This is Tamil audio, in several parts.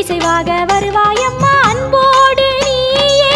இசைவாக வருவாயம்மா அன்போடு நீயே.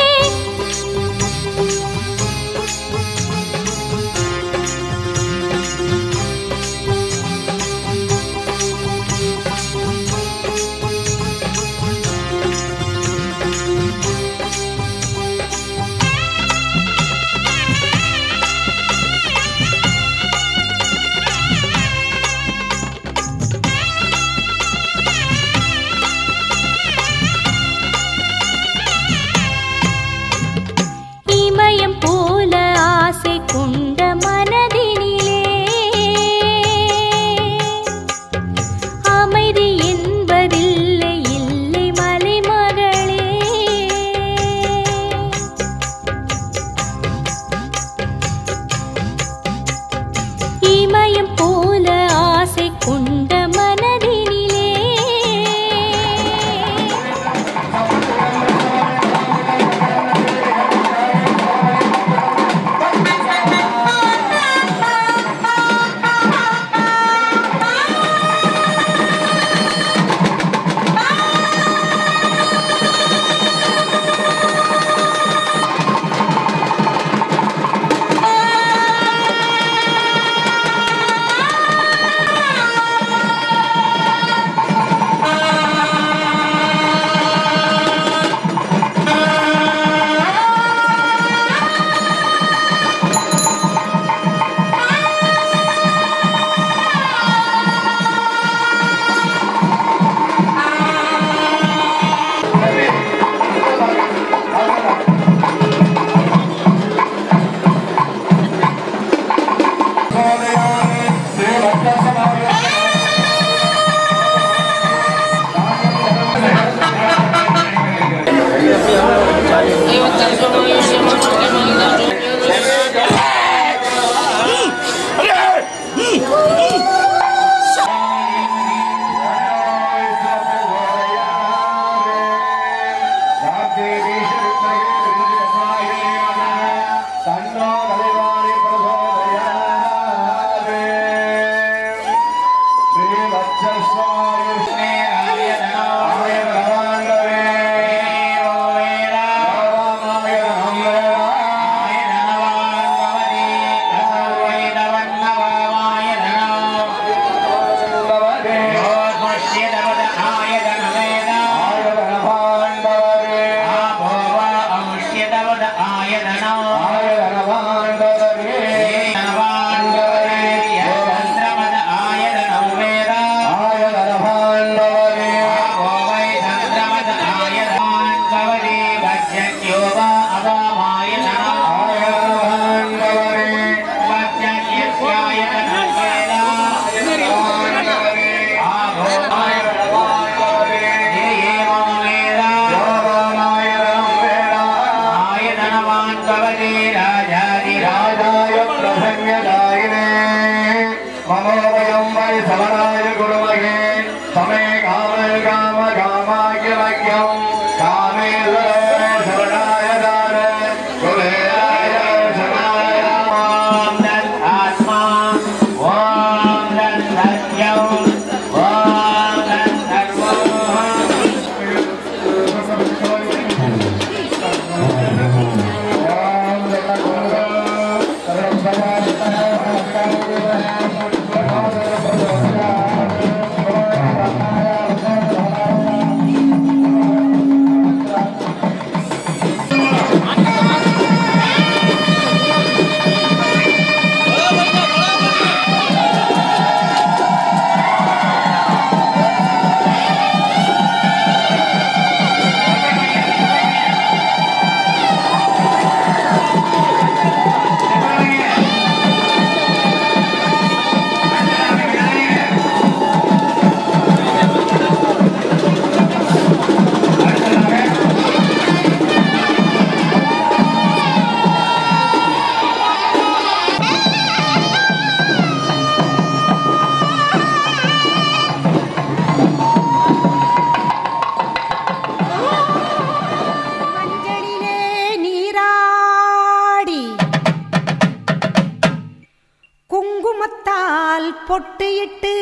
பொட்டு இட்டு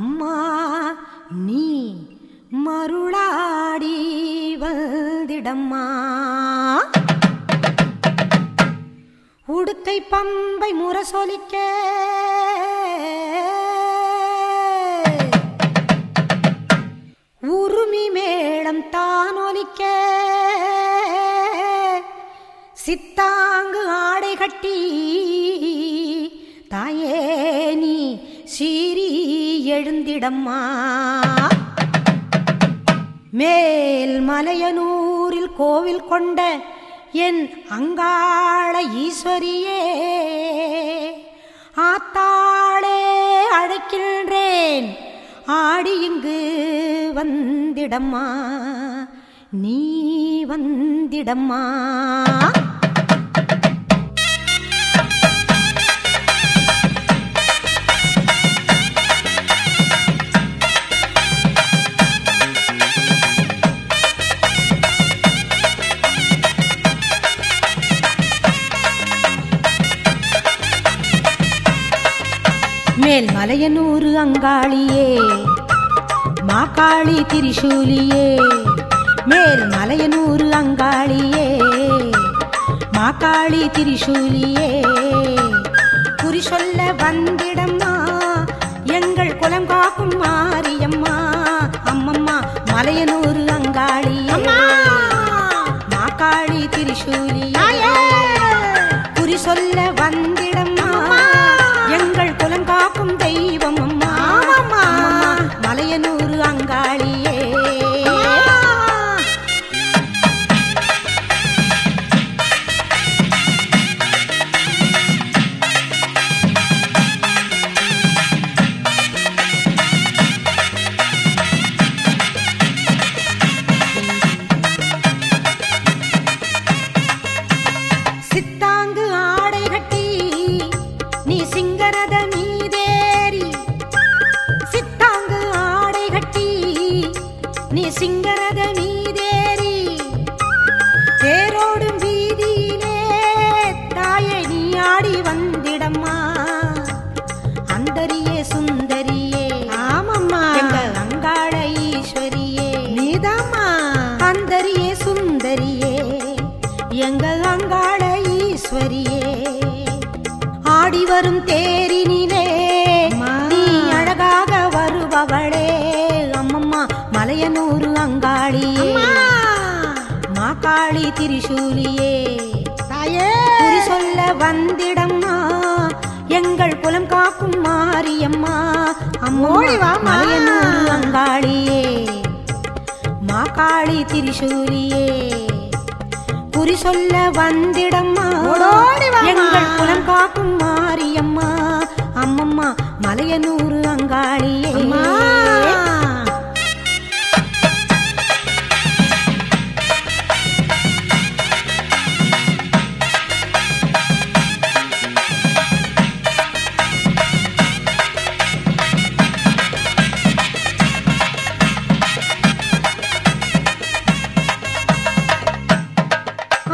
அம்மா நீ மருளாடி வந்திடம்மா. உடுக்கை பம்பை முரசொலிக்க உருமி மேளம் தானொலிக்க சித்தாங்கு ஆடை கட்டி தாயே நீ சீறி எழுந்திடம்மா. மேல் மலையனூரில் கோவில் கொண்ட என் அங்காள ஈஸ்வரியே ஆத்தாளே அழைக்கின்றேன் ஆடி இங்கு வந்திடம்மா நீ வந்திடம்மா. மேல் மலையனூர் அங்காளியே மாகாளி திரிசூலியே. மேல் மலையனூர் அங்காளியே மாகாளி திரிசூலியே. குறி சொல்ல வந்திடம்மா எங்கள் குலம் காக்கும் மாரியம்மா. அம்மம்மா மலையனூர் அங்காளியே மாகாளி திரிசூலியே. குறி சொல்ல வந்திடம்மா எங்கள் குலம் காக்கும் தெய்வம் அம்மா. மலையனூர் அங்காளியே. சித்தாங்கு ஆடை கட்டி நீ சிங்கரத மீதேறி. சித்தாங்கு ஆடை கட்டி நீ சிங்கரத மீதேறி. தேரோடும் வீதியிலே தாயே நீ ஆடி வந்திடம்மா. அந்தரியே சுந்தரியே ஆமம்மா எங்க அங்காள ஈஸ்வரியே நீதாம்மா. அந்தரியே சுந்தரியே எங்க அங்காள ஈஸ்வரியே. ஆடி வரும் தேரினிலே நீ அழகாக வருபவளே அம்மம்மா மலையனூர் அங்காளியே மாகாளி திரிசூலியே. குறி சொல்ல வந்திடம்மா எங்கள் குலம் காக்கும் மாரியம்மா. அம்மோழிவா மலையனூர் அங்காளியே மாகாளி திரிசூலியே. குறி சொல்ல வந்திடம்மா எங்கள் குலம் காக்கும் மாரியம்மா. அம்மம்மா மலையனூர் அங்காளியே.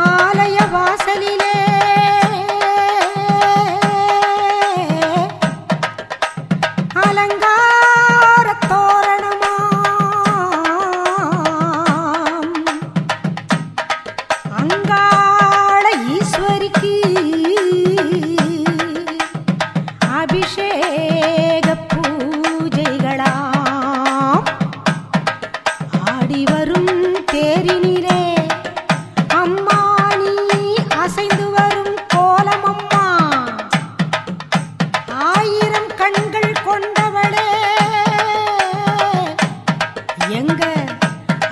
ஆலய வாசலிலே அலங்கார தோரணமாம் அங்காள ஈஸ்வரிக்கு அபிஷேக பூஜைகளாம். ஆடி வரும் தேரினிலே அம்மா நீ அசைந்து வரும் கோலமம்மா. ஆயிரம் கண்கள் கொண்டவளே எங்க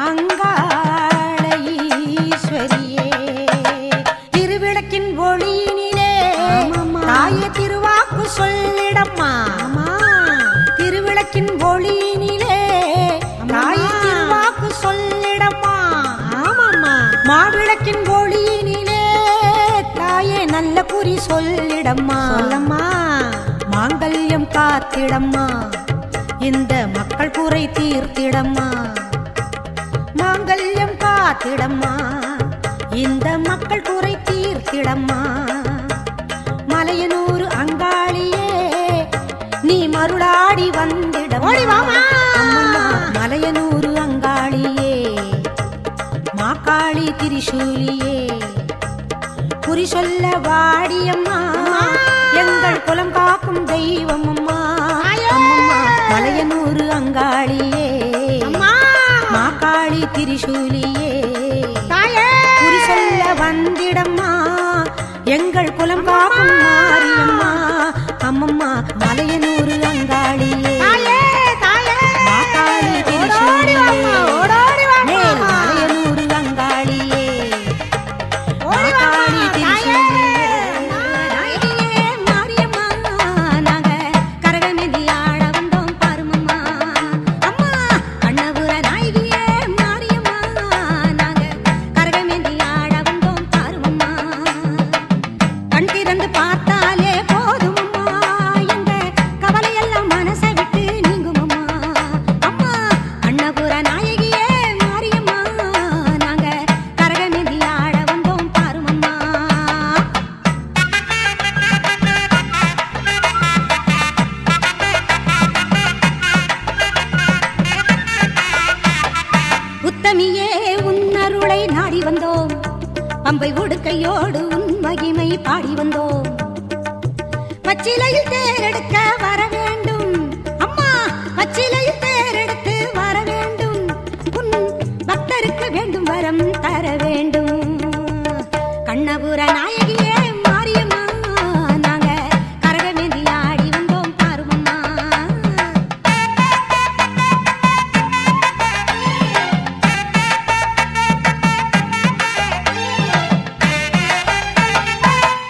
அங்காள ஈஸ்வரியே. திருவிளக்கின் ஒளியினிலே தாயே திருவாக்கு சொல்லிடம்மா. திருவிளக்கின் ஒளியினிலே தாயே திருவாக்கு சொல்லிடம்மா. மாவிளக்கின் ஒளியினிலே தாயே நல்ல குறி சொல்லிடம்மா. மாங்கல்யம் காத்திடம்மா இந்த மக்கள் குறை தீர்த்திடம்மா. மாங்கல்யம் காத்திடம்மா இந்த மக்கள் குறை தீர்த்திடம்மா. மலையனூர் அங்காளியே நீ அருளாடி வந்திடம் மலையனூரு அங்காளியே மாக்காளி திரிசூலியே குறி சொல்ல வாடியம்மா எங்கள் குலம் காக்கும் தெய்வம் அம்மா அம்மம்மா மலையனூரு அங்காளியே மாக்காளி திரிசூலியே குறி சொல்ல வந்திடம்மா எங்கள் குலம் காக்கும் மாரியம்மா அம்மம்மா மலையனூரு அங்காளியே மாக்காளி திரிசூலியே மலையனூரு அங்காளியே மாக்காளி திரிசூலியே மாரியம்மா நாங்க கரகமெதி ஆட வந்தோம் பாருமம்மா அம்மா கண்ணபுர நாயகியே மாரியம்மா நாங்க கரகமெதி ஆட வந்தோம் பாருமம்மா கண் திறந்து பார்த்தாலே போதுமம்மா எங்க கவலையெல்லாம் மனசை விட்டு நீங்குமம்மா அம்மா கண்ணபுர நாயகியே மாரியம்மா நாங்க கரகமெதி ஆட வந்தோம் பாருமம்மா உத்தமியே உன்னருளை நாடி வந்தோம் பம்பை உடுக்கையோடு உன் மகிமை பாடி வந்தோம் பச்சிலையில் தேரெடுக்க வர வேண்டும் அம்மா பச்சிலையில் தேரெடுத்து வர வேண்டும் உன் பக்தருக்கு வேண்டும் வரம் தர வேண்டும் கண்ணபுர நாயகியே மாரியம்மா நாங்க கரகமெதி ஆடி வந்தோம் பாருமம்மா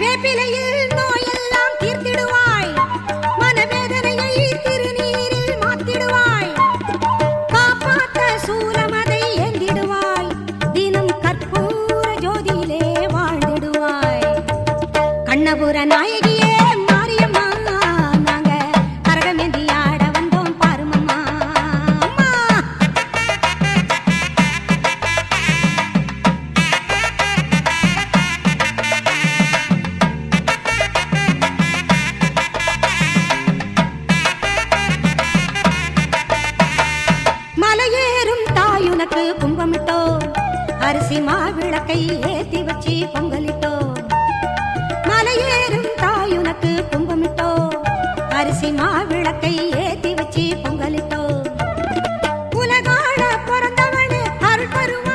வேப்பிலையில் நோயெல்லாம் தீர்த்திடுவாய் மனவேதனையை திருநீரில் மாத்திடுவாய் காப்பாற்ற சூலமதை ஏந்திடுவாய் தினம் கற்பூர ஜோதியிலே வாழ்ந்திடுவாய் கண்ணபுர நாயகியே மாரியம்மா நாங்க கரகமெதி ஆட வந்தோம் பாருமம்மா அம்மா மலையேறும் தாயுனக்கு கும்பமிட்டோ அரிசி மாவிளக்கை ஏத்தி வச்சு பொங்கலிட்டோ மலையேறும் தாயுனக்கு கும்பமிட்டோ அரிசி மாவிளக்கை ஏத்தி வச்சு பொங்கலிட்டோ உலகாட பிறந்தவனே அருள் பெறுவாய்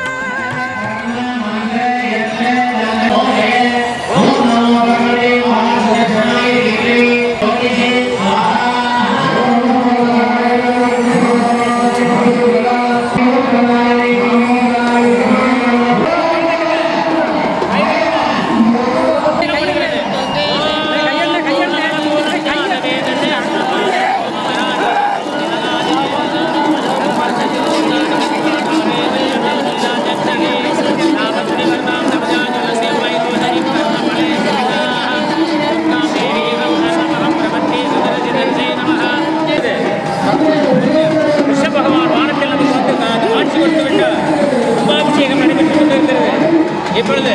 இப்பொழுது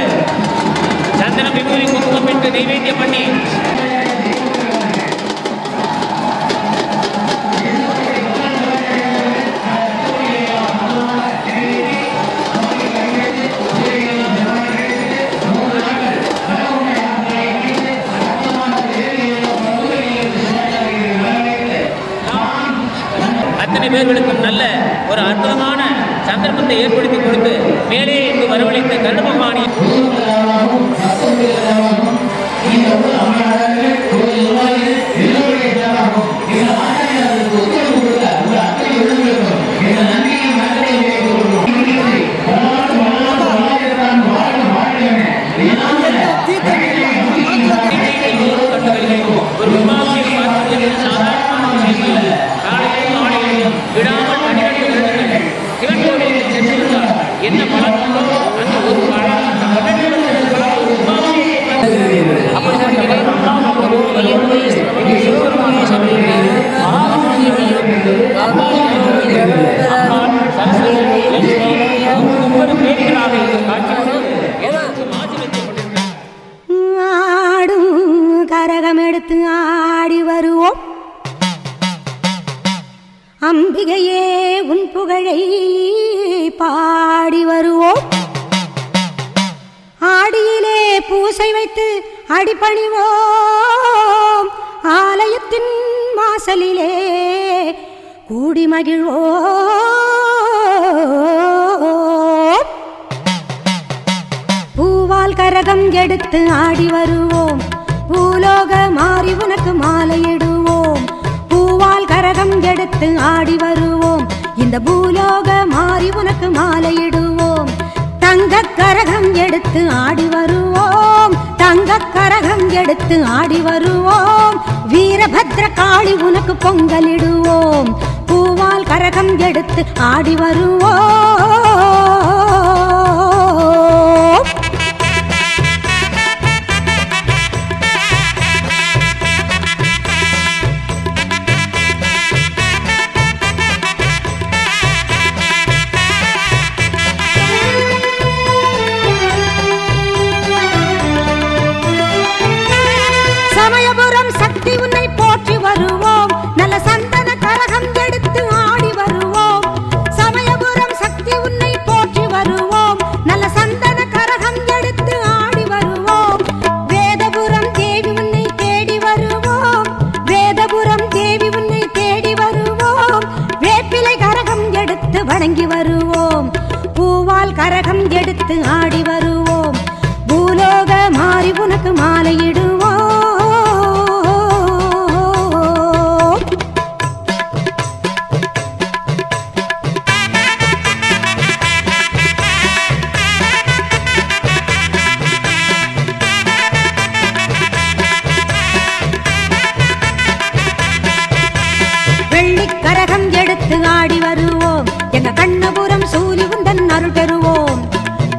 சந்தனம் விபூதி குங்குமம் இட்டு நைவேத்தியம் பண்ணி அத்தனை பேர்களுக்கும் நல்ல ஒரு அற்புதமான சந்தர்ப்பத்தை ஏற்படுத்தி கொடுத்து மேலே இங்கு வரவழைத்த கருணபகவானி ஒரு விமானம் சாதாரணமான விஷயம் அல்ல. காலையிலும் மாலையிலும் விடாமல் 12 வருடங்கள் சிவன் கோவிலுக்கு சென்றிருந்தார். என்ன பலனோ அந்த ஒரு ஆடும் கரகம் எடுத்து ஆடி வருவோம் அம்பிகையே உன் புகழை பாடி வருவோம். ஆடியிலே பூசை வைத்து அடிபணிவோம். ஆலயத்தின் வாசலிலே கூடி மகிழ்வோம். பூவால் கரகம் எடுத்து ஆடி வருவோம். பூலோக மாறி உனக்கு மாலையிடுவோம். பூவால் கரகம் எடுத்து ஆடி வருவோம். இந்த பூலோக மாறி உனக்கு மாலையிடுவோம். தங்க கரகம் எடுத்து ஆடி வருவோம். தங்க கரகம் எடுத்து ஆடி வருவோம். வீரபத்ர காளி உனக்கு பொங்கலிடுவோம். பூவால் கரகம் எடுத்து ஆடி வருவோம். சமயபுரம் சக்தி உன்னை போற்றி வருவோம். நல்ல சந்தன கரகம் எடுத்து ஆடி வருவோம். சமயபுரம் சக்தி உன்னை போற்றி வருவோம். நல்ல சந்தன கரகம் எடுத்து ஆடி வருவோம். வேதபுரம் தேவி உன்னை தேடி வருவோம். வேதபுரம் தேவி உன்னை தேடி வருவோம். வேப்பிலை கரகம் எடுத்து வணங்கி வருவோம். பூவால் கரகம் எடுத்து ஆடி வருவோம். பூலோக மாறி உனக்கு மாலையிடுவோம். வெள்ளிக்கரகம் எடுத்து ஆடி வருவோம். எங்க கண்ணபுரம் சூலி உந்தன் அருள் பெறுவோம்.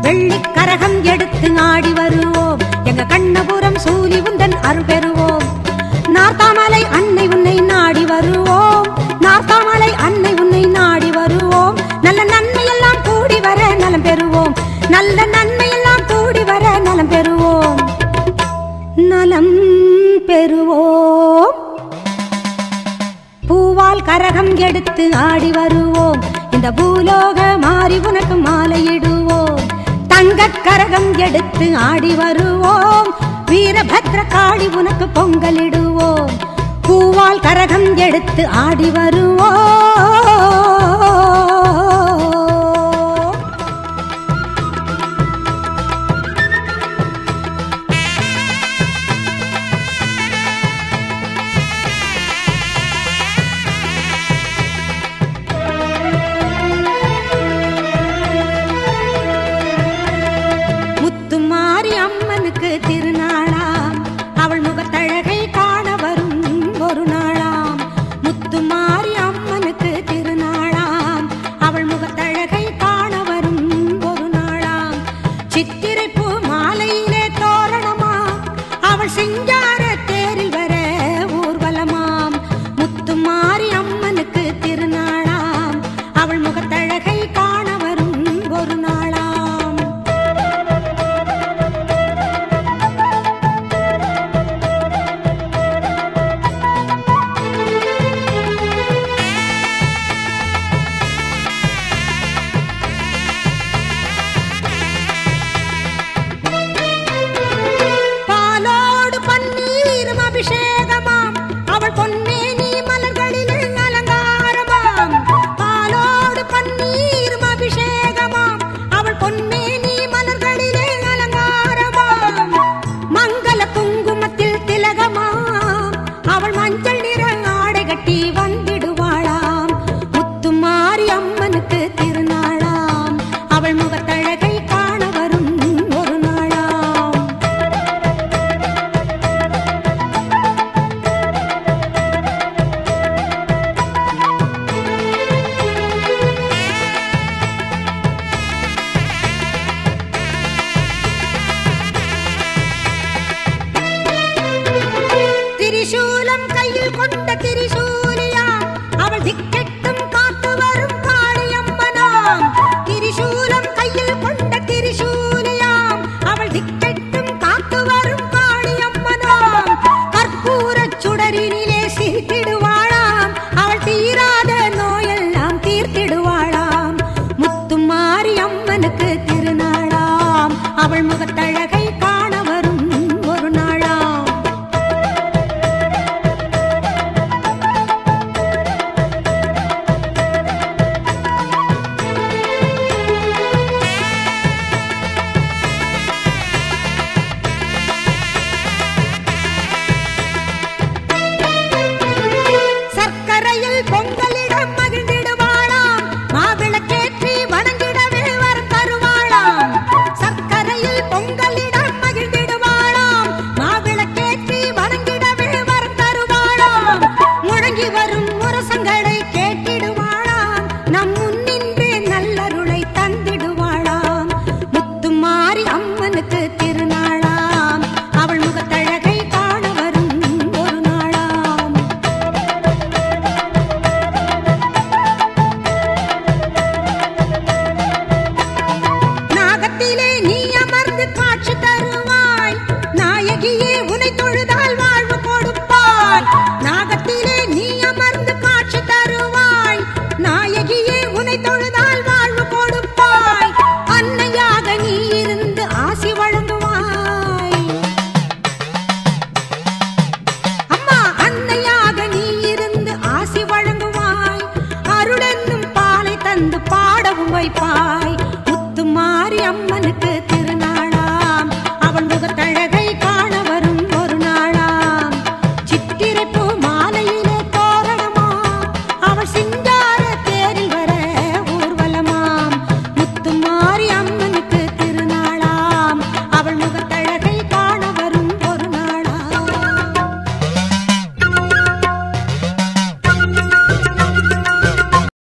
வெள்ளிக்கரகம் எடுத்து ஆடி வருவோம். எங்க கண்ணபுரம் சூலி உந்தன் அருள் பெறுவோம். நார்த்தாமலை அன்னை உன்னை நாடி வருவோம். நார்த்தாமலை அன்னை உன்னை நாடி வருவோம். நல்ல நன்மையெல்லாம் கூடி வர நலம் பெறுவோம். நல்ல நன்மையெல்லாம் கூடி வர நலம் பெறுவோம். நலம் பெறுவோம். பூவால் கரகம் எடுத்து ஆடி வருவோம். இந்த பூலோக மாறி உனக்கு மாலையிடுவோம். தங்க கரகம் எடுத்து ஆடி வருவோம். வீரபத்ர காளி உனக்கு பொங்கலிடுவோம். பூவால் கரகம் எடுத்து ஆடி வருவோம். முத்துமாரி அம்மனுக்கு திருநாளாம். அவள் முகத்தழகை காண வரும் ஒரு நாளாம். முத்துமாரி அம்மனுக்கு திருநாளாம். முகத்தழகை காண வரும் ஒரு நாளா. சர்க்கரையில் பொங்கலிடம் மகிழ்ந்திடுவாளாம், மாவிளக்கேற்றி வணங்கிடவே வரம் தருவாளாம். சர்க்கரையில் பொங்கலிடம் மகிழ்ந்திடுவாளாம், மாவிளக்கேற்றி வணங்கிடவே வரம் தருவாளாம். முழங்கி வரும் முரசங்களை கேட்டிடுவாளாம், நம் முன்னின்றே நல்லருளை தந்திடுவாளாம். முத்துமாரி அம்மனுக்கு திருநாளாம், அவள் முகத்தழகை காண வரும் ஒரு நாளாம். நாகத்திலே நீ அமர்ந்து காட்சி தருவாய், நாயகியே உனை தொழுதால் வாழ்வு கொடுப்பாய்.